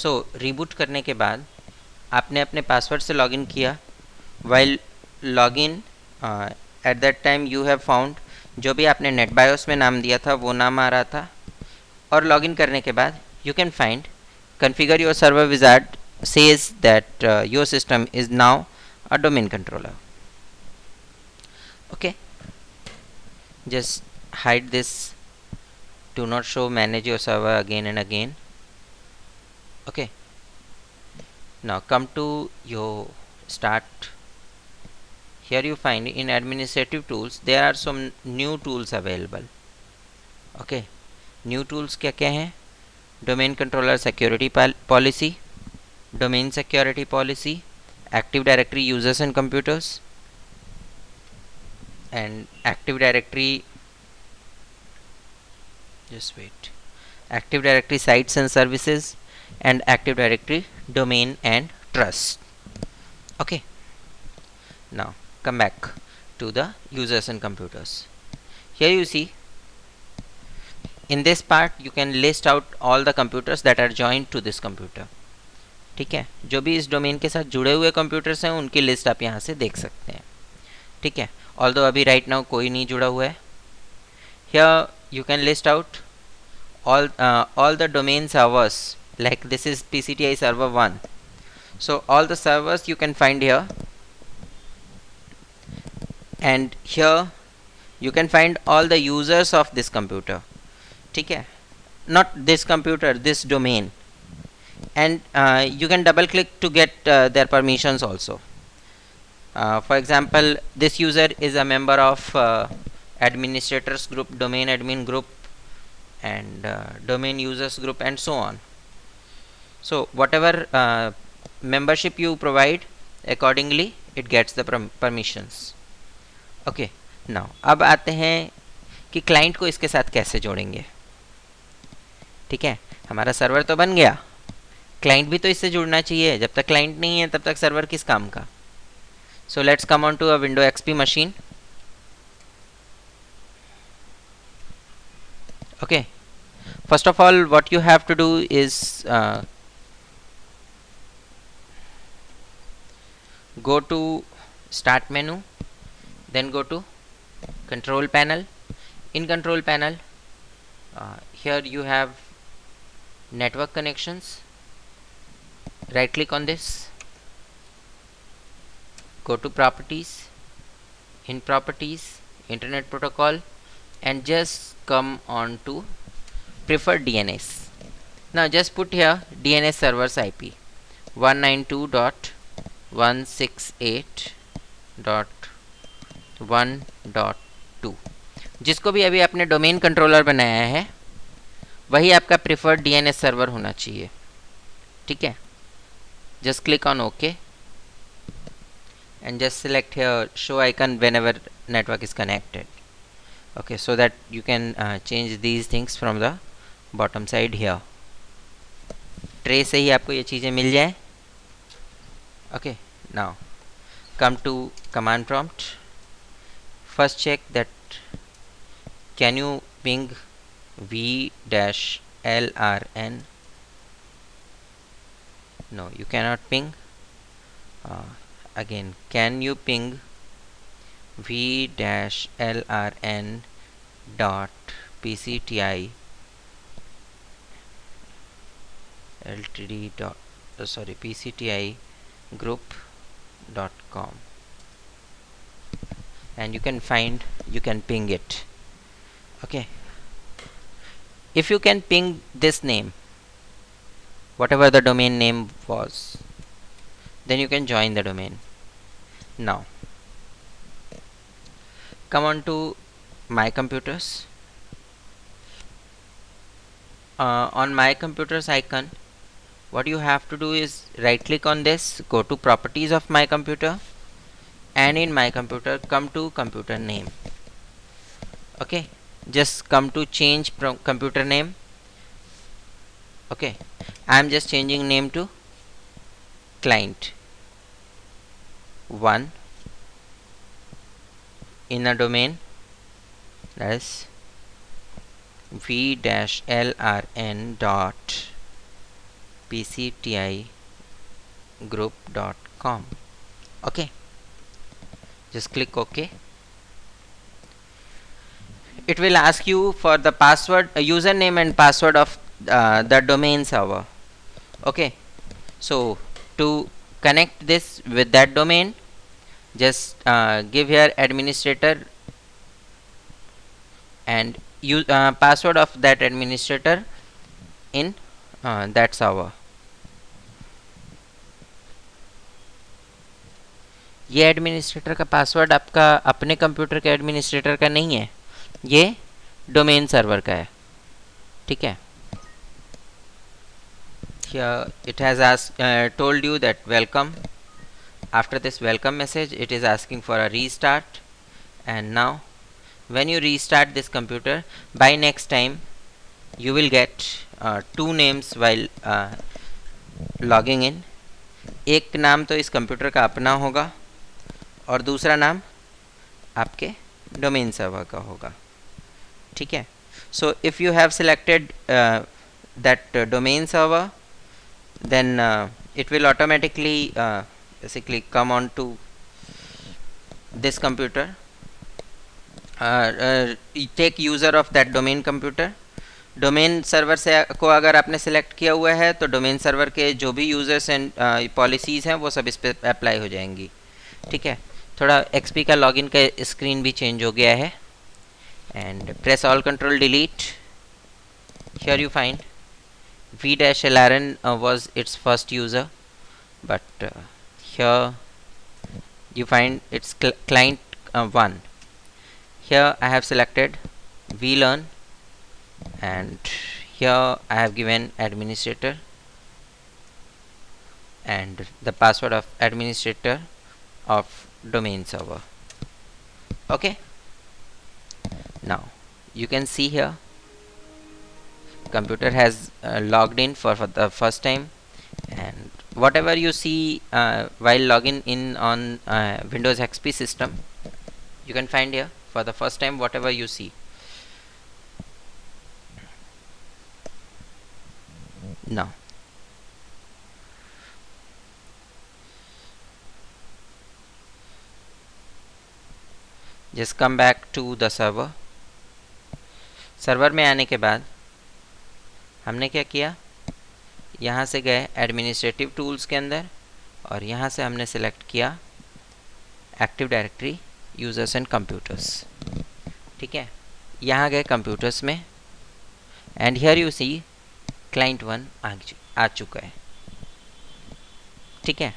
सो reboot करने के बाद आपने अपने पासवर्ड से लॉगिन किया. While login at that time you have found, जो भी आपने नेट बायोस में नाम दिया था वो नाम आ रहा था. और लॉगिन करने के बाद you can find configure your server wizard says that your system is now a domain controller. Okay, just hide this, do not show manage your server again and again. Okay, now come to your start. Here you find in administrative tools there are some new tools available. Okay, new tools क्या क्या हैं? domain controller security policy, domain security policy, active directory users and computers, and active directory, just wait, active directory sites and services, and active directory domain and trust. Okay, now come back to the users and computers. Here you see, in this part you can list out all the computers that are joined to this computer. ठीक है, जो भी इस domain के साथ जुड़े हुए computers हैं उनकी लिस्ट आप यहाँ से देख सकते हैं. ठीक है, ऑल्दो अभी राइट नाउ कोई नहीं जुड़ा हुआ है. Here you can list out all the domain servers, like this is PCTI server 1. So all the servers you can find here, and here you can find all the users of this computer. ठीक है, not this computer, this domain. And you can double click to get their permissions also. For example, this user is a member of administrators group, domain admin group, and domain users group, and so on. So whatever membership you provide, accordingly it gets the permissions. Okay, now अब आते हैं कि client को इसके साथ कैसे जोड़ेंगे. ठीक है, हमारा सर्वर तो बन गया, क्लाइंट भी तो इससे जुड़ना चाहिए. जब तक क्लाइंट नहीं है तब तक सर्वर किस काम का. So let's come on to a window XP machine. Okay, first of all what you have to do is go to start menu, then go to control panel. In control panel here you have network connections. Right click on this, go to properties, in properties internet protocol, and just come on to preferred DNS. Now just put here DNS servers IP 192.168.1.2. जिसको भी अभी आपने domain controller बनाया है वही आपका preferred DNS server होना चाहिए. ठीक है, just click on OK and just select here show icon whenever network is connected. Okay, so that you can change these things from the bottom side here. Tray से ही आपको ये चीज़ें मिल जाए. Okay, now come to command prompt. First check that can you ping v-lrn. No, you cannot ping. Again, can you ping v-lrn dot pcti ltd dot pcti group.com, and you can find, you can ping it. Okay, if you can ping this name, whatever the domain name was, then you can join the domain. Now come on to my computers. On my computers icon, what you have to do is right click on this, go to properties of my computer, and in my computer come to computer name. Okay, just come to change computer name. Okay, I am just changing name to client 1 in a domain, that is v-lrn dot pctigroup.com. Okay, just click OK. It will ask you for the password, username and password of the domain server. Okay, so to connect this with that domain, just give here administrator and use password of that administrator in that server. ये administrator का password आपका अपने computer के administrator का नहीं है, ये domain server का है. ठीक है. Here it has asked, told you that welcome. After this welcome message, it is asking for a restart, and now when you restart this computer, by next time you will get two names while logging in. एक नाम तो इस computer का अपना होगा और दूसरा नाम आपके डोमेन सर्वर का होगा. ठीक है. So if you have selected that domain server, then it will automatically basically come on to this computer. Take user of that domain computer. Domain server से को अगर आपने सेलेक्ट किया हुआ है तो डोमेन सर्वर के जो भी यूजर्स एंड पॉलिसीज़ हैं वो सब इस पर अप्लाई हो जाएंगी. ठीक है. थोड़ा XP का लॉगिन का स्क्रीन भी चेंज हो गया है. And press all control delete. Here you find v-lrn was its first user, but here you find its client 1. Here I have selected vlearn, and here I have given administrator and the password of administrator of domain server. Okay, now you can see here computer has logged in for the first time, and whatever you see while logging in on Windows XP system, you can find here for the first time whatever you see. Now just come back to the server. Server में आने के बाद हमने क्या किया, यहाँ से गए एडमिनिस्ट्रेटिव टूल्स के अंदर और यहाँ से हमने सेलेक्ट किया active directory users and computers. ठीक है. यहाँ गए कंप्यूटर्स में and here you see client 1 आ चुका है. ठीक है.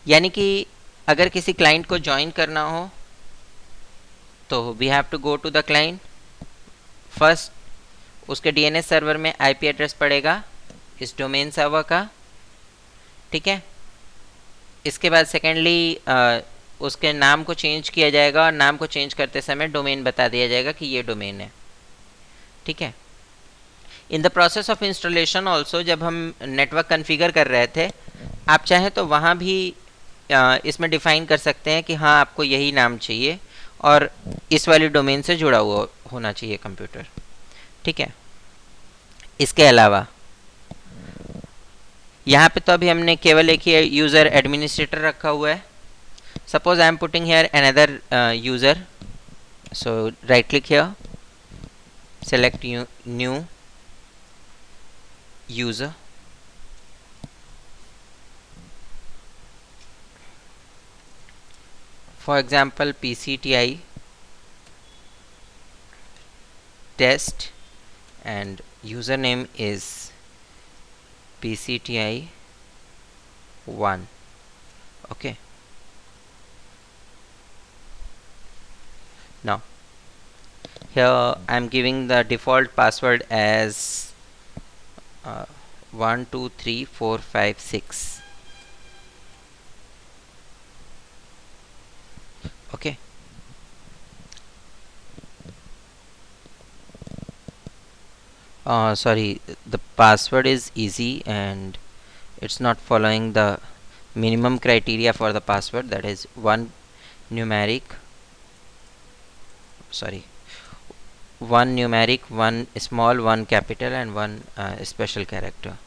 यानी कि अगर किसी क्लाइंट को ज्वाइन करना हो तो we have to go to the client. First उसके DNS सर्वर में IP एड्रेस पड़ेगा इस डोमेन सर्वर का. ठीक है. इसके बाद सेकेंडली उसके नाम को चेंज किया जाएगा और नाम को चेंज करते समय डोमेन बता दिया जाएगा कि ये डोमेन है. ठीक है. In the process of installation also जब हम नेटवर्क कन्फिगर कर रहे थे, आप चाहें तो वहाँ भी इसमें डिफाइन कर सकते हैं कि हाँ आपको यही नाम चाहिए और इस वाली डोमेन से जुड़ा हुआ होना चाहिए कंप्यूटर. ठीक है. इसके अलावा यहाँ पे तो अभी हमने केवल एक ही यूज़र एडमिनिस्ट्रेटर रखा हुआ है. Suppose I am putting here another user, so right click here, select new user. For example, PCTI test and username is PCTI 1. Okay. Now here I am giving the default password as 1 2 3 4 5 6. Okay. Sorry, the password is easy and it's not following the minimum criteria for the password, that is one numeric, sorry, one numeric, one small, one capital, and one special character.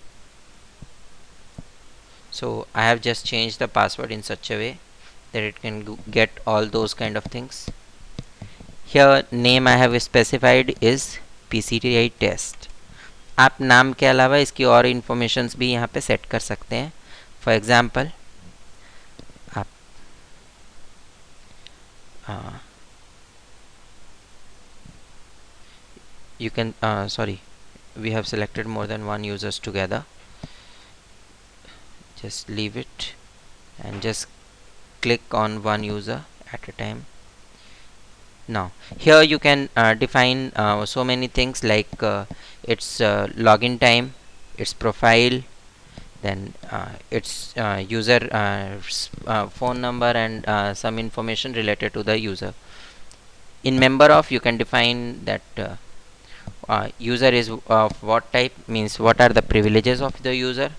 So I have just changed the password in such a way that it can get all those kind of things. Here name I have specified is PCTI test. आप नाम के अलावा इसकी और informations भी यहाँ पे set कर सकते हैं. फॉर एग्जांपल आप you can sorry, we have selected more than one users together. Just leave it and just click on one user at a time. Now here you can define so many things like its login time, its profile, then its user phone number, and some information related to the user. In member of, you can define that user is of what type, means what are the privileges of the user.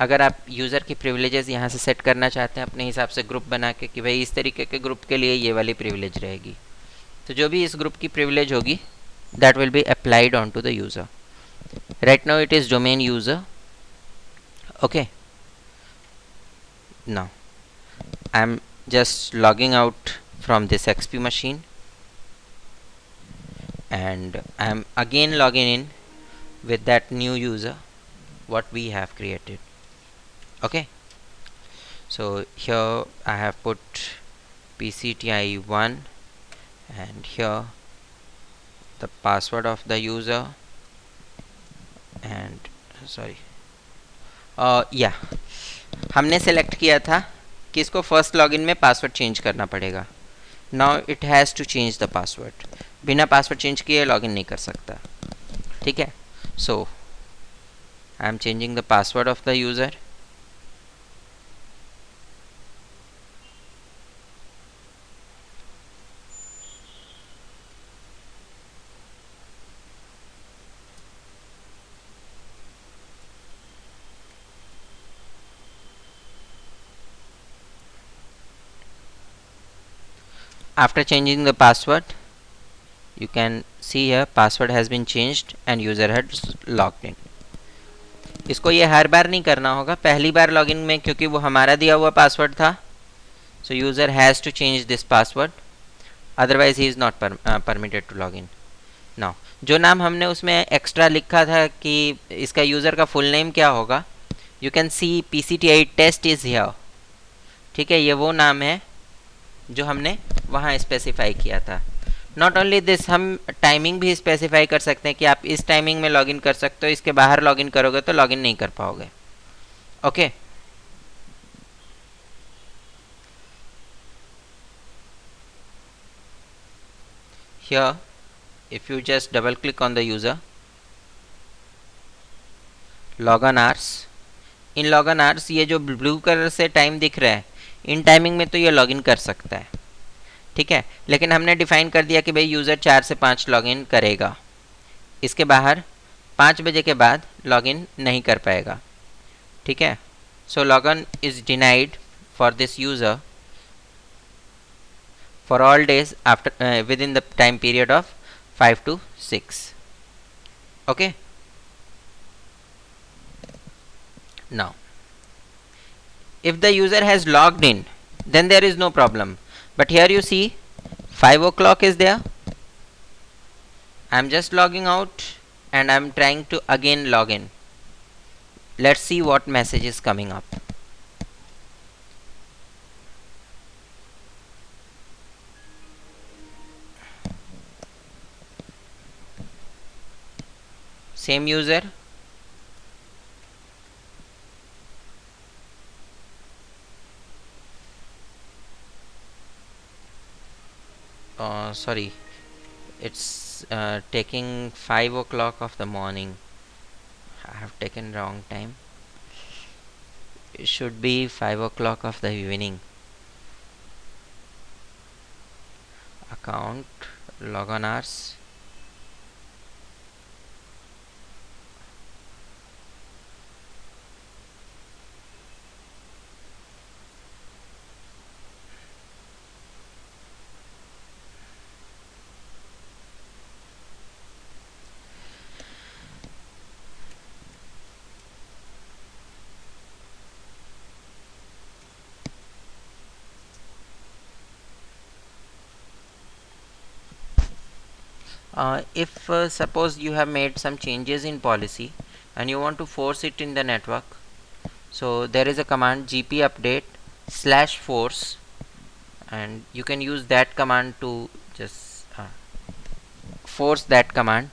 अगर आप user की privileges यहाँ से set करना चाहते हैं अपने हिसाब से ग्रुप बना के कि भाई इस तरीके के ग्रुप के लिए ये वाली प्रिविलेज रहेगी, तो जो भी इस ग्रुप की प्रिविलेज होगी that will be applied on to the user. Right now it is domain user. Okay, now I am just logging out from this XP machine and I am again logging in with that new user what we have created. Okay, so here I have put PCTI1 and here the password of the user and sorry yeah, हमने select किया था कि इसको first login में password change करना पड़ेगा. Now it has to change the password. बिना password change किए लॉगिन नहीं कर सकता. ठीक है, so I am changing the password of the user. After changing the password, you can see here password has been changed and user has logged in. इसको ये हर बार नहीं करना होगा, पहली बार लॉगिन में क्योंकि वो हमारा दिया हुआ पासवर्ड था, so user has to change this password, otherwise he is not permitted to log in. Now जो नाम हमने उसमें एक्स्ट्रा लिखा था कि इसका यूज़र का फुल नेम क्या होगा, you can see PCTI test is here. ठीक है, ये वो नाम है जो हमने वहाँ स्पेसिफाई किया था. नॉट ओनली दिस, हम टाइमिंग भी स्पेसिफाई कर सकते हैं कि आप इस टाइमिंग में लॉगिन कर सकते हो, इसके बाहर लॉगिन करोगे तो लॉगिन नहीं कर पाओगे. Okay, here if you just double click on the user, logon hours, in logon hours ये जो ब्लू कलर से टाइम दिख रहा है, इन टाइमिंग में तो ये लॉगिन कर सकता है. ठीक है, लेकिन हमने डिफाइन कर दिया कि भाई यूज़र 4 से 5 लॉगिन करेगा, इसके बाहर 5 बजे के बाद लॉगिन नहीं कर पाएगा. ठीक है, so login is denied for this user for all days after within the time period of 5 to 6. Okay, now if the user has logged in then there is no problem, but here you see 5 o'clock is there. I am just logging out and I am trying to again log in. Let's see what message is coming up. Same user, sorry, it's taking 5 o'clock of the morning. I have taken wrong time. It should be 5 o'clock of the evening. Account, logon hours. If suppose you have made some changes in policy and you want to force it in the network, so there is a command gp update /force, and you can use that command to just force that command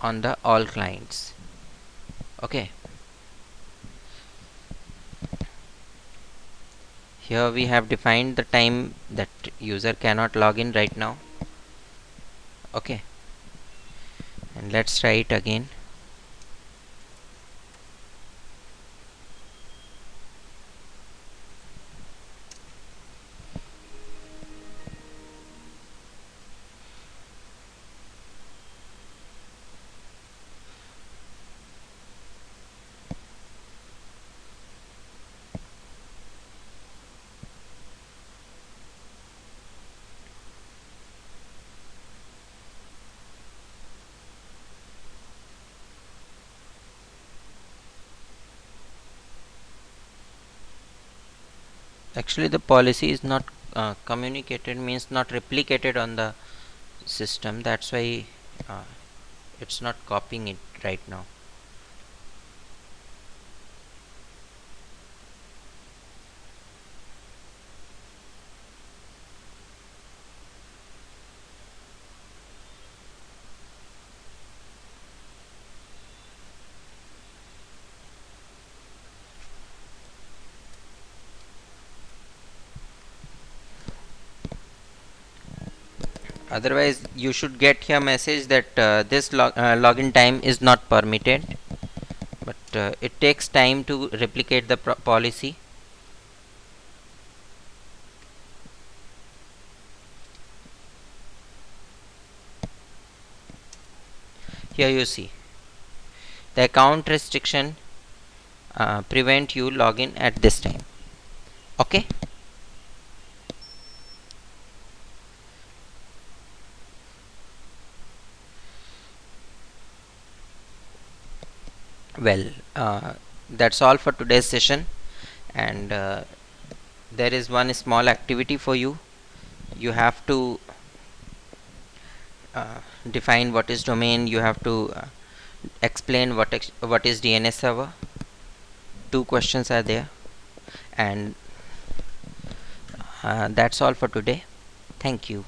on the all clients. Okay, here we have defined the time that user cannot log in right now. Okay, and let's try it again. Actually the policy is not communicated, means not replicated on the system, that's why uh, it's not copying it right now. Otherwise you should get here message that this login time is not permitted, but it takes time to replicate the policy. Here you see the account restriction prevent you login at this time. Okay, well, that's all for today's session, and there is one small activity for you. You have to define what is domain, you have to explain what is DNS server. Two questions are there, and that's all for today. Thank you.